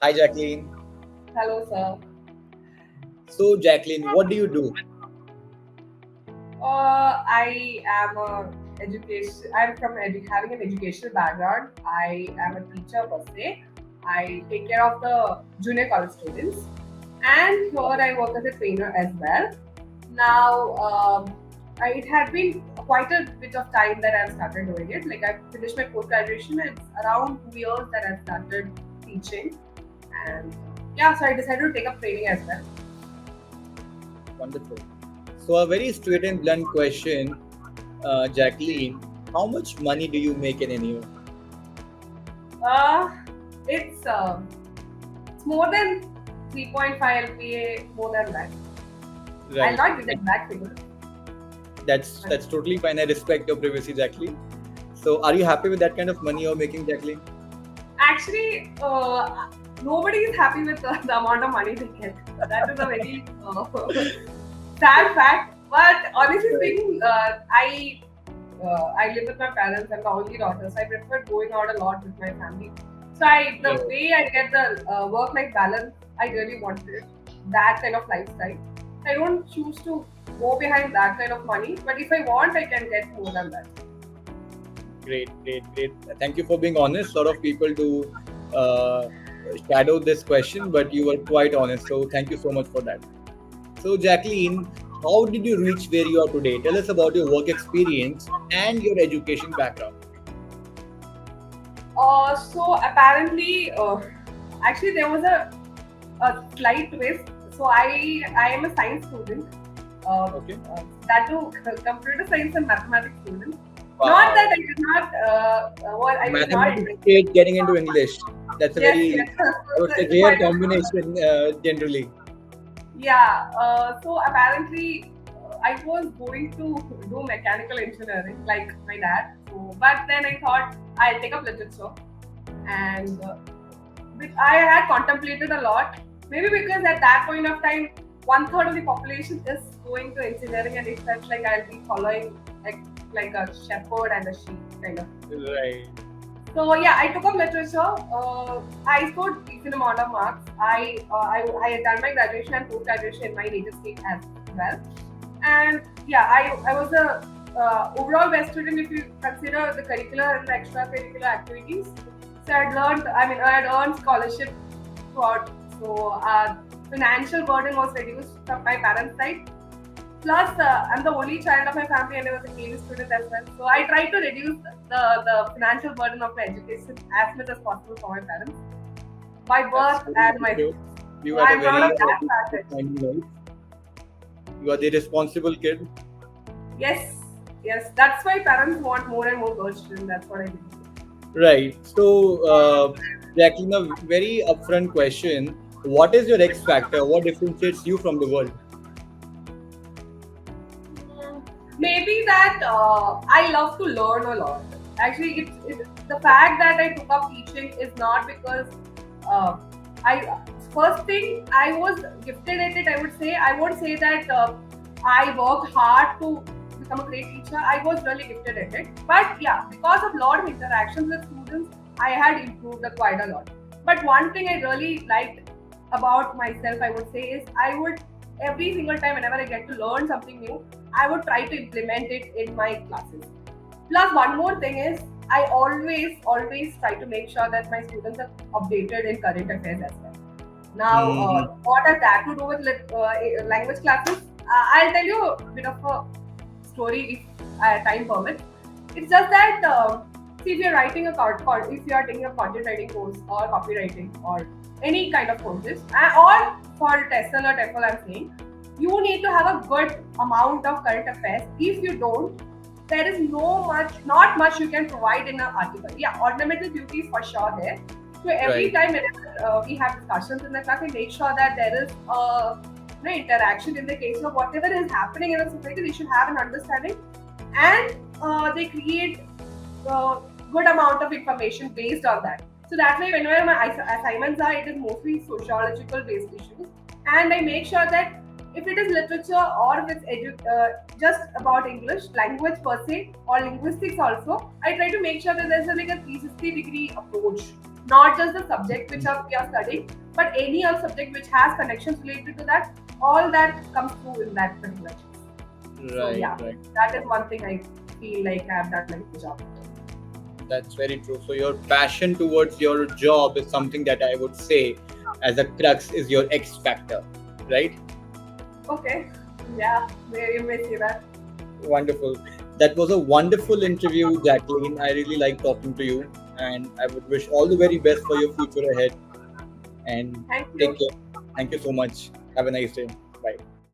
Hi, Jacqueline. Hello, sir. So, Jacqueline, what do you do? I am a education. I'm from having an educational background. I am a teacher per se. I take care of the junior college students, and here I work as a trainer as well. Now, it had been quite a bit of time that I've started doing it. Like I finished my post graduation, and it's around 2 years that I've started teaching, and yeah, so I decided to take up training as well. Wonderful. So, a very straight and blunt question, Jacqueline. How much money do you make in a year? Uh, it's It's more than 3.5 LPA, more than that. I'll Right. not give the exact figure. That's totally fine. I respect your privacy, Jacqueline. So, are you happy with that kind of money you're making, Jacqueline? Actually, nobody is happy with the amount of money they get. That is a very sad fact. But honestly Right. speaking, I live with my parents. I'm the only daughter, so I prefer going out a lot with my family. So the Right. way I get the work-life balance, I really wanted that kind of lifestyle. I don't choose to go behind that kind of money, but if I want, I can get more than that. Great, great, great. Thank you for being honest. A lot of people do uh, shadow this question, but you were quite honest. So, thank you so much for that. So, Jacqueline, how did you reach where you are today? Tell us about your work experience and your education background. So apparently, actually there was a slight twist. So I am a science student. Okay. That too, computer science and mathematics student. Not that Wow. I did not. I was not Mathematics interested. kid getting into English. That's a Yes, very, yes. I would So say, it's rare quite a combination generally. yeah. So apparently, I was going to do mechanical engineering like my dad. So, but then I thought I'll take up literature and which I had contemplated a lot. Maybe because at that point of time, one third of the population is going to engineering, and it felt like I'll be following like like a shepherd and a sheep kind of. Right. So yeah, I took up literature. I scored decent amount of marks. I had done my graduation and post graduation in my native state as well. And yeah, I was a overall best student if you consider the curricular and the extracurricular activities. So I had earned scholarship throughout. So financial burden was reduced from my parents' side. Plus, I'm the only child of my family and I was a KV student as well. So I tried to reduce the financial burden of my education as much as possible for my parents by That's birth very and my good. skills. You So had a I'm proud very of that good fact. mind in life. You are the responsible kid. Yes, yes, that's why parents want more and more girls children. That's what I believe. Right. So, Jacqueline, a very upfront question. What is your X factor? What differentiates you from the world? Maybe that I love to learn a lot. Actually, the fact that I took up teaching is not because uh, I first thing I was gifted at it. I would say I won't say that I worked hard to become a great teacher. I was really gifted at it, but yeah, because of lot of interactions with students, I had improved quite a lot. But one thing I really liked about myself, I would say, is I would every single time whenever I get to learn something new, I would try to implement it in my classes. Plus, one more thing is I always try to make sure that my students are updated in current affairs as well. Now, Hmm. what has that to do with language classes? I'll tell you a bit of a story if time permits. It's just that see if you're writing if you are taking a content writing course or copywriting or any kind of courses, or for TESOL or TEFL, I'm saying you need to have a good amount of current affairs. If you don't, there is not much you can provide in an article. Yeah, ornamental beauty is for sure there. So every Right. time whenever we have discussions in the class, we make sure that there is interaction in the case of whatever is happening in the society. They should have an understanding, and they create a good amount of information based on that. So that way, whenever my assignments are, it is mostly sociological based issues, and I make sure that if it is literature or if it's just about English language per se or linguistics also, I try to make sure that there's like a 360-degree approach. not just the subject which we are studying, but any other subject which has connections related to that. All that comes through in that particular choice. So Right, yeah, right. that is one thing I feel like I have done a good job. That's very true. So your passion towards your job is something that I would say, as a crux, is your X factor, right? Okay, yeah, you may say that. Wonderful. That was a wonderful interview, Jacqueline. I really like talking to you, and I would wish all the very best for your future ahead. And Thank take you. care. Thank you so much. Have a nice day.